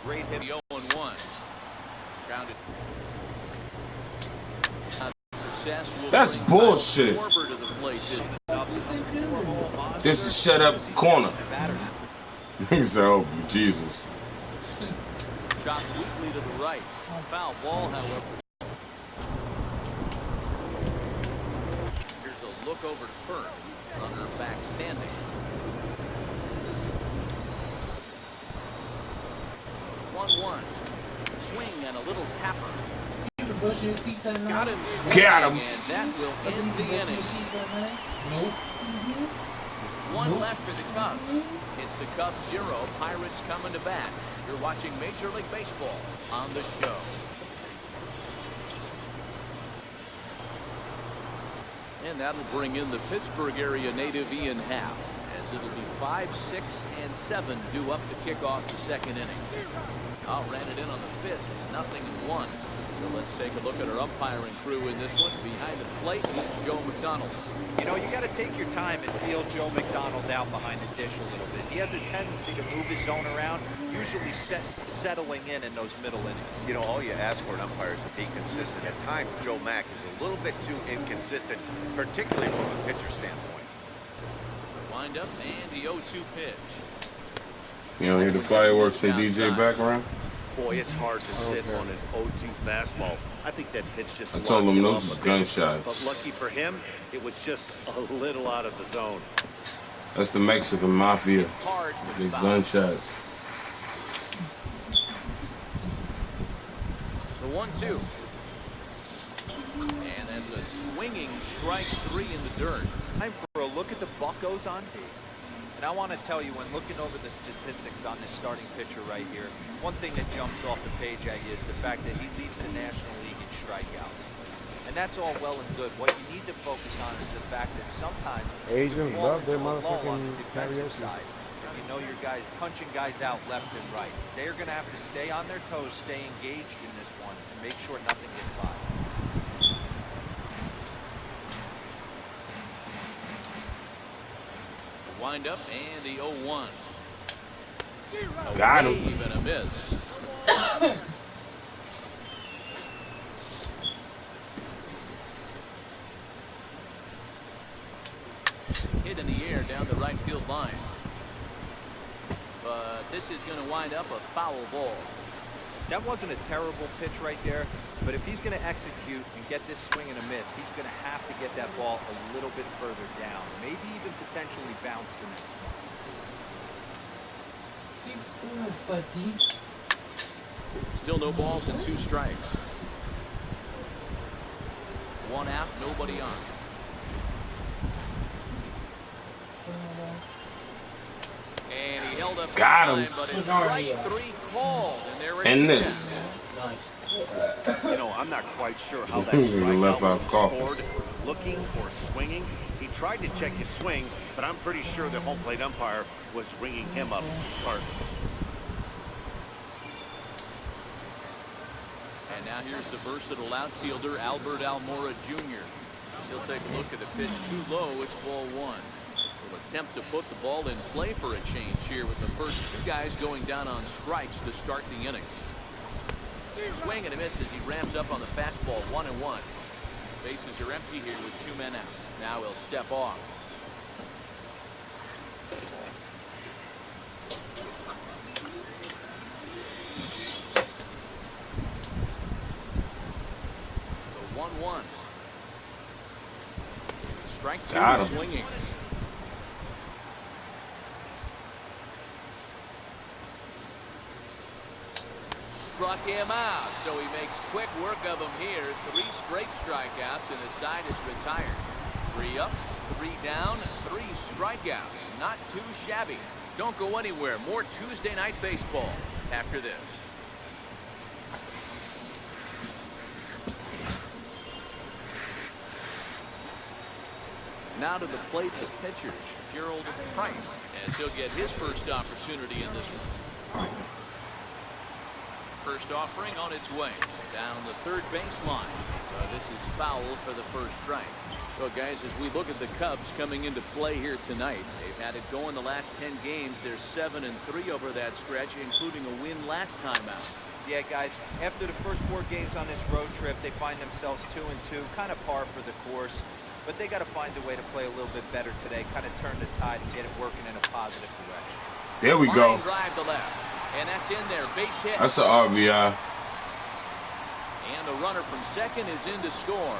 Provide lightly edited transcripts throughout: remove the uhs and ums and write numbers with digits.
Great hit. 0-1. Grounded. That's bullshit. This is shut up corner. So, Jesus. Chopped weakly to the right. Foul ball, however. Here's a look over to first. Runner back standing. 1-1. Swing and a little tapper. Got him. And that will end the inning. Nope. One left for the Cubs. It's the Cubs 0, Pirates coming to bat. You're watching Major League Baseball on the show. And that'll bring in the Pittsburgh area native Ian Happ, as it'll be 5, 6, and 7 due up to kick off the second inning. Ran it in on the fists, 0-1. So let's take a look at our umpiring crew in this one. Behind the plate, Joe McDonald. You know, you got to take your time and feel Joe McDonald out behind the dish a little bit. He has a tendency to move his zone around, usually settling in those middle innings. You know, all you ask for an umpire is to be consistent. At times, Joe Mack is a little bit too inconsistent, particularly from a pitcher standpoint. Wind up and the 0-2 pitch. You don't hear the fireworks from DJ background? Boy, it's hard to sit on an 0-2 fastball. I think that pitch just. I told him those was gunshots. But lucky for him, it was just a little out of the zone. That's the Mexican mafia. The gunshots. The 1-2. And that's a swinging strike 3 in the dirt. Time for a look at the Buccos on D. And I want to tell you, when looking over the statistics on this starting pitcher right here, one thing that jumps off the page at you is the fact that he leads the National League in strikeouts. And that's all well and good. What you need to focus on is the fact that sometimes Asians love their on motherfucking the defensive karaoke. side. You know your guys punching guys out left and right. They're going to have to stay on their toes, stay engaged in this one, and make sure nothing gets by. Wind up and the 0-1. Got him. Even a miss. Hit in the air down the right field line. But this is going to wind up a foul ball. That wasn't a terrible pitch right there, but if he's going to execute and get this swing and a miss, he's going to have to get that ball a little bit further down, maybe even potentially bounce the next one. Still no balls and 2 strikes. 1 out, nobody on. And he held up. Got him. But it's strike 3 called, and there And this. Nice. You know, I'm not quite sure how that Left out strikeout cough. was scored. Looking or swinging. He tried to check his swing, but I'm pretty sure the home plate umpire was ringing him up regardless. And now here's the versatile outfielder, Albert Almora Jr. He'll take a look at the pitch too low. It's ball 1. Will attempt to put the ball in play for a change here with the first 2 guys going down on strikes to start the inning. Swing and a miss as he ramps up on the fastball. 1-1. Bases are empty here with 2 men out. Now he'll step off. The 1-1. Strike 2 Got him. swinging. Struck him out, so he makes quick work of him here. 3 straight strikeouts, and the side is retired. 3 up, 3 down, 3 strikeouts. Not too shabby. Don't go anywhere. More Tuesday night baseball after this. Now to the plate, the pitcher, Gerald Price, as he'll get his first opportunity in this one. First offering on its way down the third baseline. This is foul for the first strike. So, guys, as we look at the Cubs coming into play here tonight, they've had it going the last 10 games. They're 7-3 over that stretch, including a win last time out. Yeah, guys, after the first 4 games on this road trip, they find themselves 2-2, kind of par for the course. But they got to find a way to play a little bit better today, kind of turn the tide and get it working in a positive direction. There we go. Line drive to left, and that's in there. Base hit. That's an RBI. And the runner from second is in to score.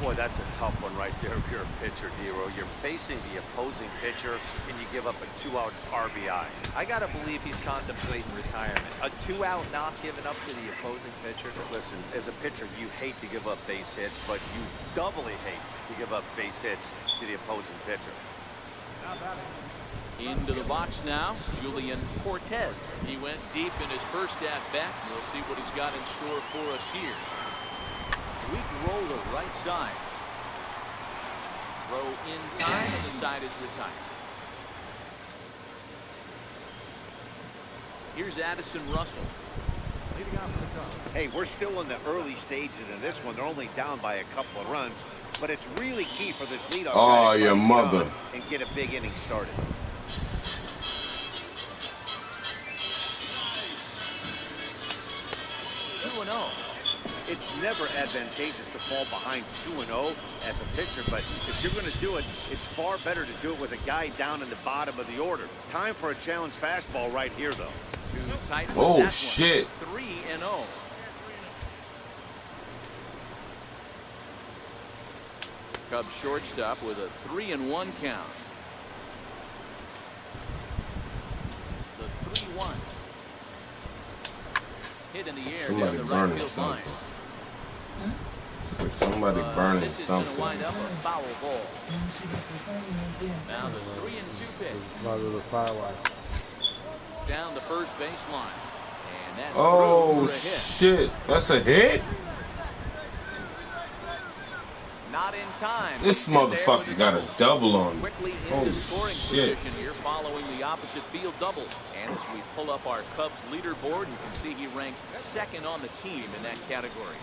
Boy, that's a tough one right there if you're a pitcher, Dero. You're facing the opposing pitcher, and you give up a 2-out RBI. I got to believe he's contemplating retirement. A 2-out knock given up to the opposing pitcher. Listen, as a pitcher, you hate to give up base hits, but you doubly hate to give up base hits to the opposing pitcher. Into the box now, Julian Cortez. He went deep in his first at-bat. We'll see what he's got in store for us here. Weak roll to right side. Throw in time, and the side is retired. Here's Addison Russell. Hey, we're still in the early stages in this one. They're only down by a couple of runs, but it's really key for this leadoff guy to your mother. and get a big inning started. It's never advantageous to fall behind 2-0 as a pitcher, but if you're going to do it, it's far better to do it with a guy down in the bottom of the order. Time for a challenge fastball right here, though. Too tight. Oh, shit. 3-0. Cubs shortstop with a 3-1 count. The 3-1. Hit in the air Somebody down the right burning field line. something. So somebody burning this is something. gonna wind up a foul ball. Now the 3-2 pitch. Down the first baseline. And that's Oh, through for a hit. shit. That's a hit? Not in time. This He's in there motherfucker with got a double on me. Quickly Holy into scoring shit. position here following the opposite field double. And as we pull up our Cubs leaderboard, you can see he ranks second on the team in that category.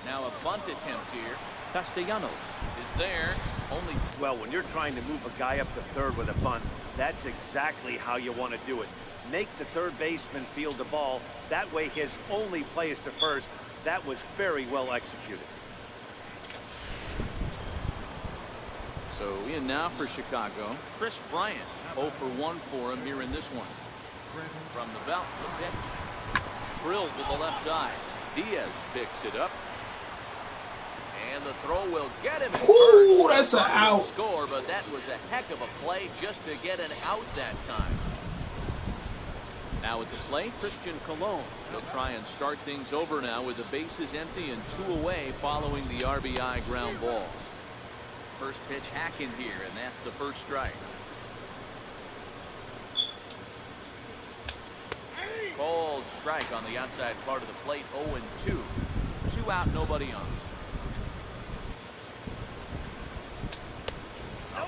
Now a bunt attempt here. Castellanos is there. Only Well, when you're trying to move a guy up to third with a bunt, that's exactly how you want to do it. Make the third baseman field the ball. That way his only play is to first. That was very well executed. so in now for Chicago. Chris Bryant, 0 for 1 for him here in this one. From the belt, the pitch. Drilled to the left side. Diaz picks it up. And the throw will get him. Ooh, that's an out. Score, but that was a heck of a play just to get an out that time. Now at the plate, Christian Colon. He'll try and start things over now with the bases empty and 2 away following the RBI ground ball. First pitch hack in here, and that's the first strike. Called strike on the outside part of the plate, 0-2. 2 out, nobody on.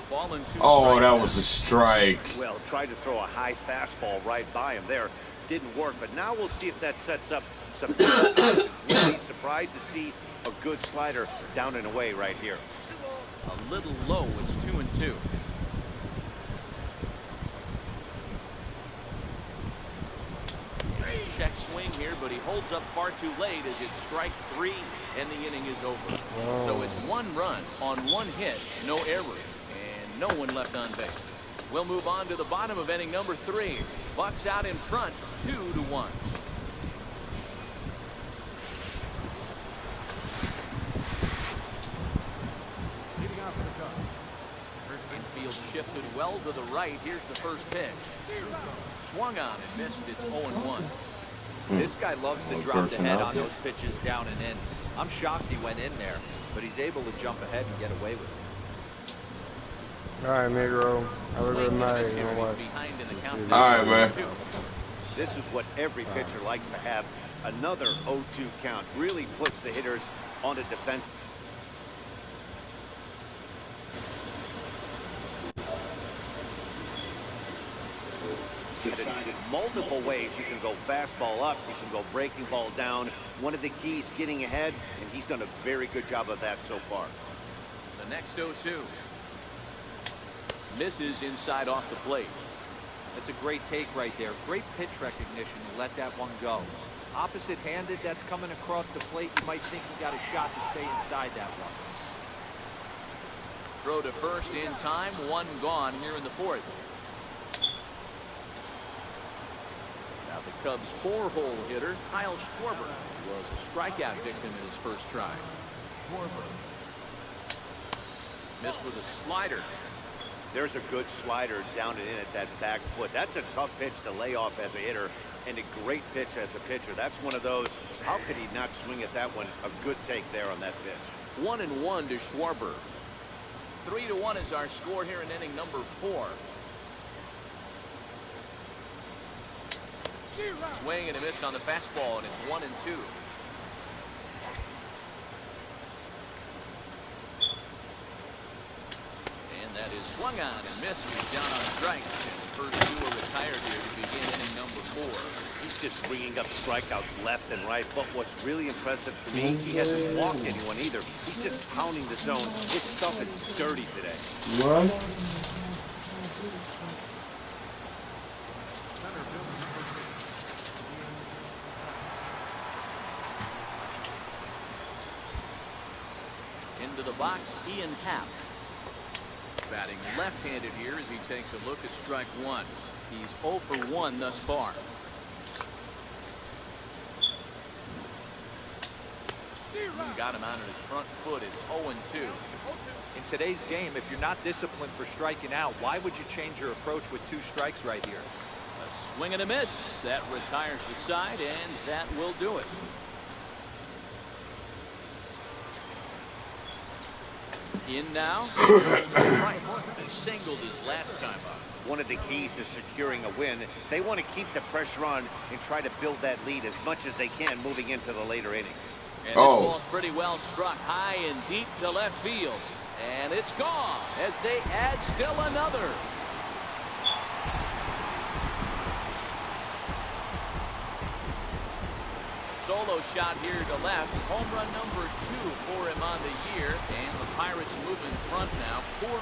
Ball and 2 Oh, that strikes was a strike. Well, tried to throw a high fastball right by him there. Didn't work, but now we'll see if that sets up some options. We'll be surprised to see a good slider down and away right here. a little low. It's 2-2. Check swing here, but he holds up far too late as it's strike 3 and the inning is over. So it's 1 run on 1 hit, no errors, and no one left on base. We'll move on to the bottom of inning number 3. Bucks out in front, 2-1. Infield shifted well to the right. Here's the first pitch. Swung on and missed. It's 0-1. This guy loves to One drop the person head out on there. those pitches down and in. I'm shocked he went in there, but he's able to jump ahead and get away with it. All right, Negro. Have a good night. You know what? Behind in the count. All right, man. This is what every pitcher likes to have. Another 0-2 count really puts the hitters on a defense. multiple ways you can go fastball up, you can go breaking ball down. One of the keys, getting ahead, and he's done a very good job of that so far. The next 0-2. Misses inside off the plate. That's a great take right there. Great pitch recognition to let that one go. Opposite-handed, that's coming across the plate. You might think he got a shot to stay inside that one. Throw to first in time. One gone here in the fourth. Now the Cubs' 4-hole hitter, Kyle Schwarber, was a strikeout victim in his first try. Schwarber missed with a slider. There's a good slider down and in at that back foot. That's a tough pitch to lay off as a hitter, and a great pitch as a pitcher. That's one of those, how could he not swing at that one? A good take there on that pitch. 1-1 to Schwarber. 3-1 is our score here in inning number 4. Swing and a miss on the fastball, and it's 1-2. And that is swung on and missed. He's down on strikes. And the first two are retired here to begin inning number 4. He's just bringing up strikeouts left and right. But what's really impressive to me, he hasn't walked anyone either. He's just pounding the zone. His stuff is dirty today. What? Into the box, Ian Happ. Batting left-handed here as he takes a look at strike one. He's 0 for 1 thus far. Got him out on his front foot. It's 0-2. In today's game, if you're not disciplined for striking out, why would you change your approach with 2 strikes right here? A swing and a miss. That retires the side, and that will do it. In now. He singled his last time up. One of the keys to securing a win, they want to keep the pressure on and try to build that lead as much as they can moving into the later innings. And this ball's pretty well struck high and deep to left field. And it's gone as they add still another. Solo shot here to left. Home run number 2 for him on the year. And the Pirates move in front now 4-1.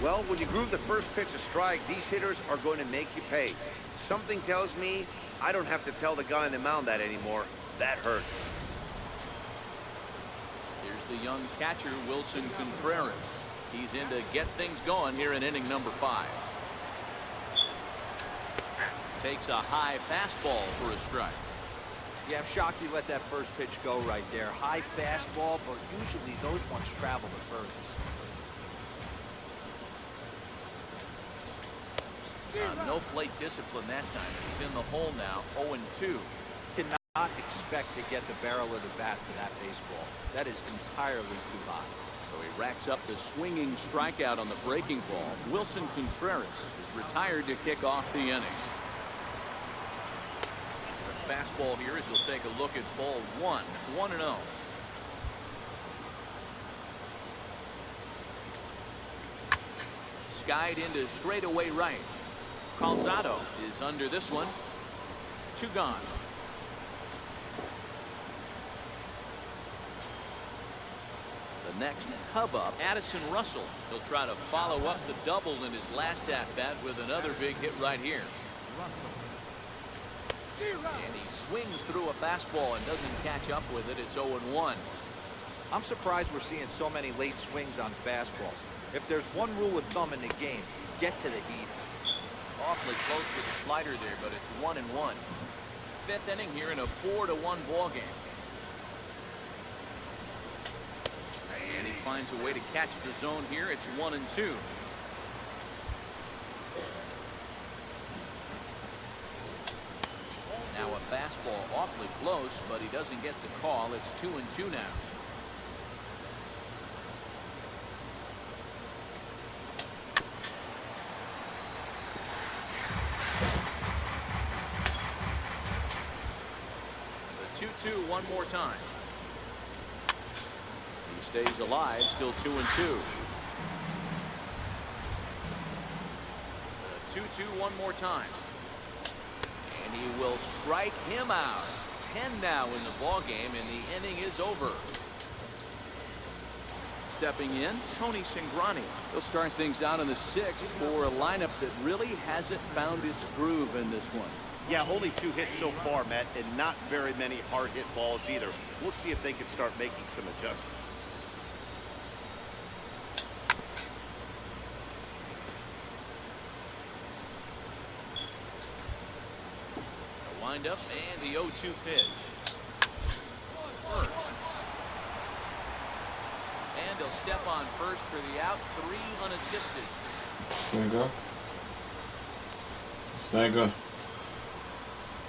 Well, when you groove the first pitch a strike, these hitters are going to make you pay. Something tells me I don't have to tell the guy on the mound that anymore. That hurts. Here's the young catcher, Wilson Contreras. He's in to get things going here in inning number 5. Takes a high fastball for a strike. Yeah, I'm shocked he let that first pitch go right there. High fastball, but usually those ones travel the furthest. No plate discipline that time. He's in the hole now, 0-2. Cannot expect to get the barrel of the bat to that baseball. That is entirely too high. So he racks up the swinging strikeout on the breaking ball. Wilson Contreras is retired to kick off the inning. The fastball here as he'll take a look at ball 1, 1-0. Skied into straightaway right. Calzado is under this one. 2 gone. The next Cub up, Addison Russell. He'll try to follow up the double in his last at-bat with another big hit right here. And he swings through a fastball and doesn't catch up with it. It's 0-1. I'm surprised we're seeing so many late swings on fastballs. If there's one rule of thumb in the game, get to the heat. Awfully close with the slider there, but it's 1-1. 5th inning here in a 4-1 ball game. And he finds a way to catch the zone here. It's 1-2. Now a fastball awfully close, but he doesn't get the call. It's 2-2 now. The 2-2 one more time. Stays alive, still 2-2. 2-2 one more time. And he will strike him out. 10 now in the ball game, and the inning is over. Stepping in, Tony Cingrani. He'll start things out in the 6th for a lineup that really hasn't found its groove in this one. Yeah, only 2 hits so far, Matt, and not very many hard hit balls either. We'll see if they can start making some adjustments. The windup and the 0-2 pitch. First. And he'll step on first for the out. 3 unassisted. Snagger. Snagger.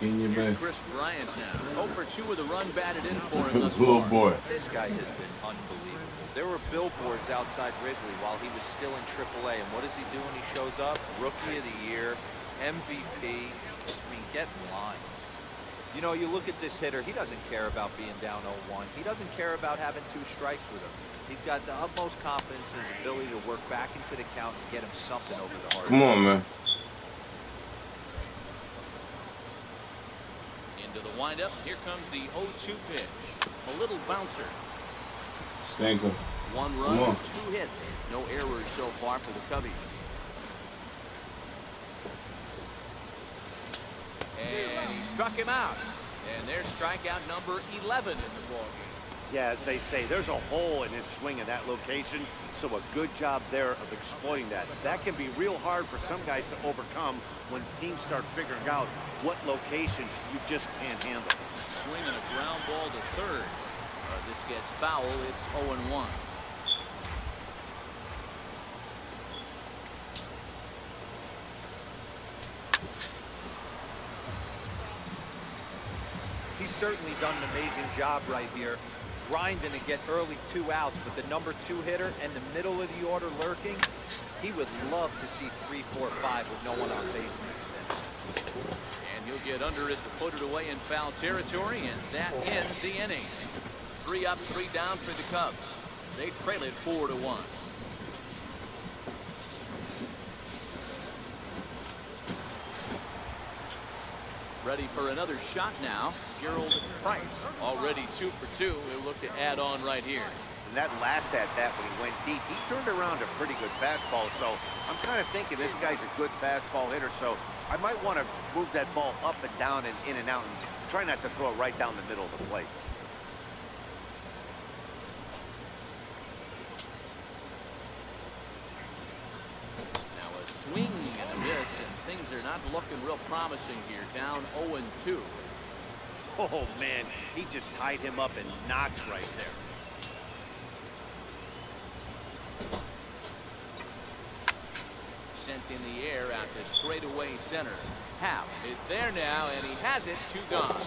In your Here's bag. Chris Bryant now. 0 for 2 with a run batted in for him thus Little far. boy. This guy has been unbelievable. There were billboards outside Wrigley while he was still in AAA, and what does he do when he shows up? Rookie of the Year, MVP. I mean, get in line. You know, you look at this hitter, he doesn't care about being down 0-1. He doesn't care about having 2 strikes with him. He's got the utmost confidence in his ability to work back into the count and get him something over the hard. Come on, man. Into the windup. Here comes the 0-2 pitch. A little bouncer. Stanker. 1 run, 2 hits. No errors so far for the Cubbies. And he struck him out. And there's strikeout number 11 in the ballgame. Yeah, as they say, there's a hole in his swing in that location, so a good job there of exploiting that. That can be real hard for some guys to overcome when teams start figuring out what locations you just can't handle. Swing and a ground ball to third. This gets foul. It's 0-1. He's certainly done an amazing job right here, grinding to get early 2 outs, but the number 2 hitter and the middle of the order lurking, he would love to see 3, 4, 5 with no one on base next inning. And he'll get under it to put it away in foul territory, and that ends the inning. 3 up, 3 down for the Cubs. They trail it 4-1. Ready for another shot now. Gerald Price, already 2 for 2. He'll look to add on right here. And that last at-bat when he went deep, he turned around a pretty good fastball. So I'm kind of thinking this guy's a good fastball hitter. So I might want to move that ball up and down and in and out and try not to throw it right down the middle of the plate. Now a swing and a miss, and things are not looking real promising here. Down 0-2. Oh, man, he just tied him up in knots right there. Sent in the air out to straightaway center. Happ is there now, and he has it. 2 gone.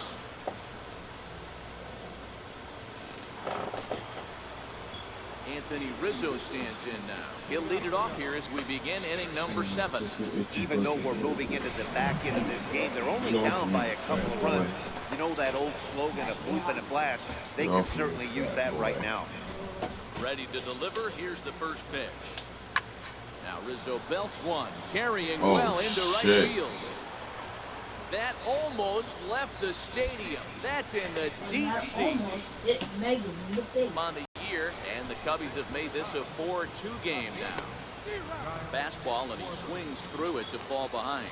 Anthony Rizzo stands in now. He'll lead it off here as we begin inning number 7. Even though we're moving into the back end of this game, they're only down by a couple of runs. You know that old slogan of bloop and a blast? They can certainly use that right now. Ready to deliver. Here's the first pitch. Now Rizzo belts one, carrying Oh, well into shit. right field. That almost left the stadium. That's in the deep seats. On the year, and the Cubbies have made this a 4-2 game now. Fastball, and he swings through it to fall behind.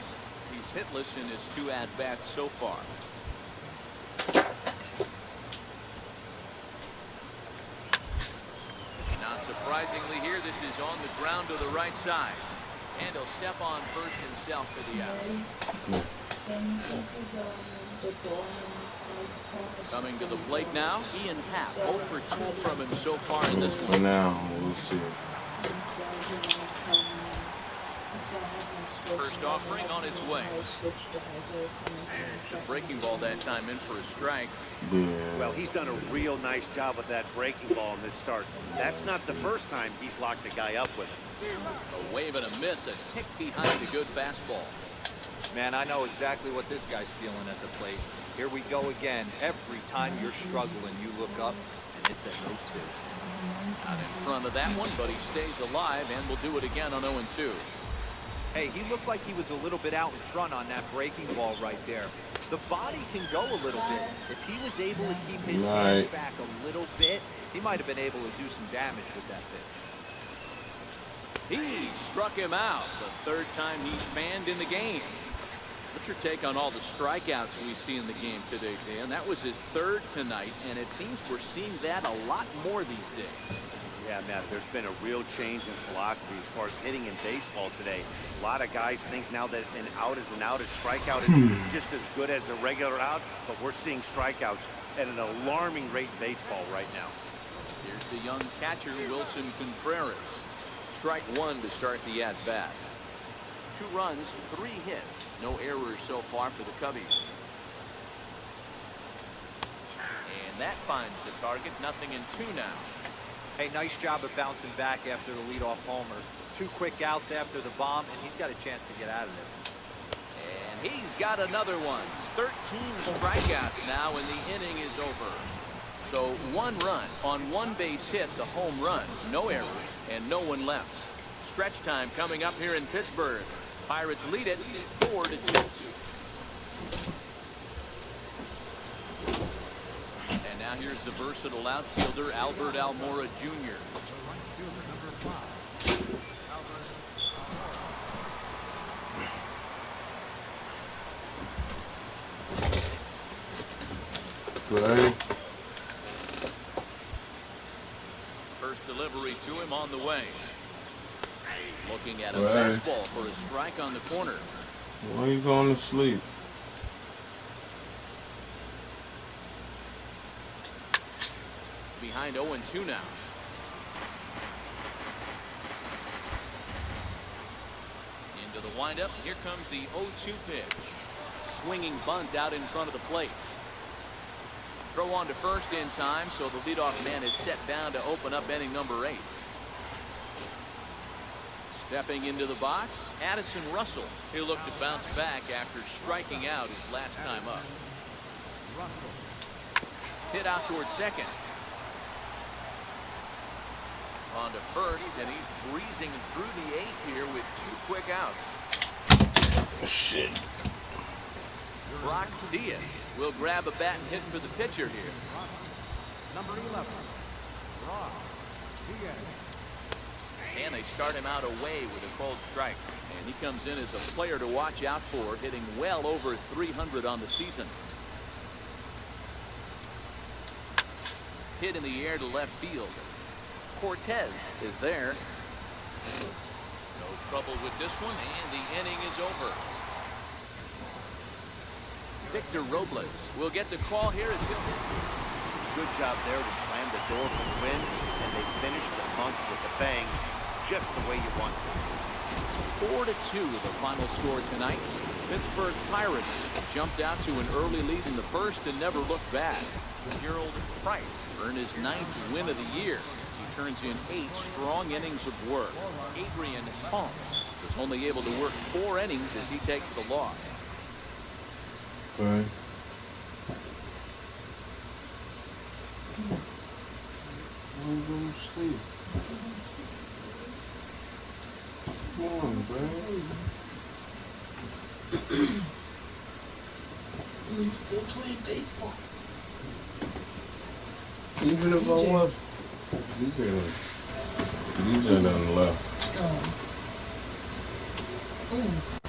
He's hitless in his 2 at-bats so far. Not surprisingly here, this is on the ground to the right side. And he'll step on first himself for the out. Coming to the plate now, Ian Happ. 0 for 2 from him so far in this For one. now, we'll see. First offering on its way. The breaking ball that time in for a strike. Yeah. Well, he's done a real nice job with that breaking ball in this start. That's not the first time he's locked a guy up with it. A wave and a miss, a tick behind a good fastball. Man, I know exactly what this guy's feeling at the plate. Here we go again. Every time you're struggling, you look up, and it's a 0-2. onto that one, but he stays alive and will do it again on 0-2. Hey, he looked like he was a little bit out in front on that breaking ball right there. The body can go a little bit. If he was able to keep his hands back a little bit, he might have been able to do some damage with that pitch. He struck him out the third time he's fanned in the game. What's your take on all the strikeouts we see in the game today, Dan? That was his third tonight, and it seems we're seeing that a lot more these days. Yeah, Matt, there's been a real change in philosophy as far as hitting in baseball today. A lot of guys think now that an out is an out, a strikeout is just as good as a regular out, but we're seeing strikeouts at an alarming rate in baseball right now. Here's the young catcher, Wilson Contreras. Strike one to start the at-bat. 2 runs, 3 hits. No errors so far for the Cubbies. And that finds the target. 0-2 now. Hey, nice job of bouncing back after the leadoff homer. 2 quick outs after the bomb, and he's got a chance to get out of this. And he's got another one. 13 strikeouts now, and the inning is over. So 1 run on 1 base hit, the home run. No errors, and no one left. Stretch time coming up here in Pittsburgh. Pirates lead it 4-2. And now here's the versatile outfielder, Albert Almora Jr. Right. First delivery to him on the way. Looking at a Right. fastball for a strike on the corner. Why are you going to sleep? Behind 0-2 now. Into the windup. Here comes the 0-2 pitch. Swinging bunt out in front of the plate. Throw on to first in time, so the leadoff man is set down to open up inning number 8. Stepping into the box, Addison Russell. He'll look to bounce back after striking out his last time up. Hit out towards second. On to first, and he's breezing through the 8th here with 2 quick outs. Shit. Brock Diaz will grab a bat and hit for the pitcher here. Number 11, Brock Diaz. And they start him out away with a cold strike. And he comes in as a player to watch out for, hitting well over 300 on the season. Hit in the air to left field. Cortez is there. No trouble with this one, and the inning is over. Victor Robles will get the call here as he'll. Good job there to slam the door for the win, and they finished the month with a bang, just the way you want to. 4-2 the final score tonight. Pittsburgh Pirates jumped out to an early lead in the first and never looked back. Gerald Price earned his 9th win of the year. He turns in 8 strong innings of work. Adrian Hawks was only able to work 4 innings as he takes the loss. Right. I'm going to sleep. Come on, bro. You still playing baseball? Even if I was, DJ down the left. Oh.